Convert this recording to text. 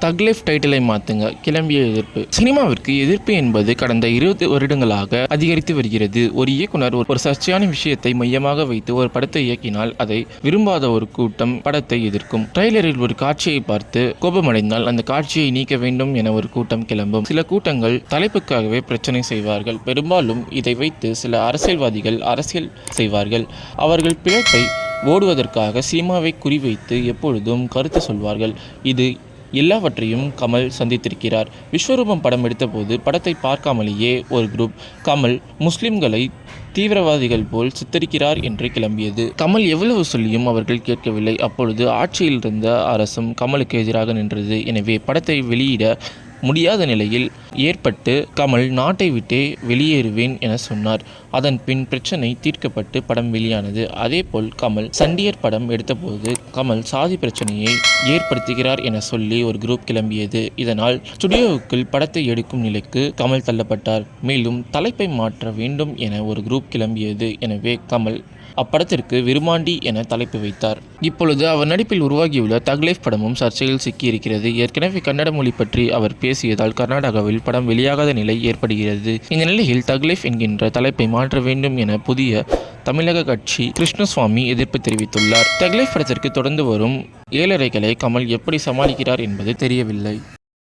தக் லைஃப் டைட்டிலை மாத்துங்க, கிளம்பிய எதிர்ப்பு. சினிமாவிற்கு எதிர்ப்பு என்பது கடந்த 20 வருடங்களாக அதிகரித்து வருகிறது. ஒரு இயக்குனர் ஒரு சர்ச்சையான விஷயத்தை மையமாக வைத்து ஒரு படத்தை இயக்கினால் அதை விரும்பாத ஒரு கூட்டம் படத்தை எதிர்க்கும். ட்ரெய்லரில் ஒரு காட்சியை பார்த்து கோபமடைந்தால் அந்த காட்சியை நீக்க வேண்டும் என ஒரு கூட்டம் கிளம்பும். சில கூட்டங்கள் தலைப்புக்காகவே பிரச்சனை செய்வார்கள். பெரும்பாலும் இதை வைத்து சில அரசியல்வாதிகள் அரசியல் செய்வார்கள். அவர்கள் பிழைப்பை ஓடுவதற்காக சினிமாவை குறிவைத்து எப்பொழுதும் கருத்து சொல்வார்கள். இது எல்லாவற்றையும் கமல் சந்தித்திருக்கிறார். விஸ்வரூபம் படம் எடுத்தபோது படத்தை பார்க்காமலேயே ஒரு குரூப் கமல் முஸ்லிம்களை தீவிரவாதிகள் போல் சித்தரிக்கிறார் என்று கிளம்பியது. கமல் எவ்வளவு சொல்லியும் அவர்கள் கேட்கவில்லை. அப்பொழுது ஆட்சியில் இருந்த அரசும் கமலுக்கு எதிராக நின்றது. எனவே படத்தை வெளியிட முடியாத நிலையில் ஏற்பட்டு கமல் நாட்டை விட்டே வெளியேறுவேன் என சொன்னார். அதன் பின் பிரச்சனை தீர்க்கப்பட்டு படம் வெளியானது. அதேபோல் கமல் சண்டியர் படம் எடுத்தபோது கமல் சாதி பிரச்சனையை ஏற்படுத்துகிறார் என சொல்லி ஒரு குரூப் கிளம்பியது. இதனால் ஸ்டுடியோவுக்குள் படத்தை எடுக்கும் நிலைக்கு கமல் தள்ளப்பட்டார். மேலும் தலைப்பை மாற்ற வேண்டும் என ஒரு குரூப் கிளம்பியது. எனவே கமல் அப்படத்திற்கு விருமாண்டி என தலைப்பு வைத்தார். இப்பொழுது அவர் நடிப்பில் உருவாகியுள்ள தக் லைஃப் படமும் சர்ச்சையில் சிக்கியிருக்கிறது. ஏற்கனவே கன்னட மொழி பற்றி அவர் பேசியதால் கர்நாடகாவில் படம் வெளியாகாத நிலை ஏற்படுகிறது. இந்த நிலையில் தக் லைஃப் என்கின்ற தலைப்பை மாற்ற வேண்டும் என புதிய தமிழக கட்சி கிருஷ்ணசுவாமி எதிர்ப்பு தெரிவித்துள்ளார். தக் லைஃப் படத்திற்கு தொடர்ந்து வரும் ஏழரைகளை கமல் எப்படி சமாளிக்கிறார் என்பது தெரியவில்லை.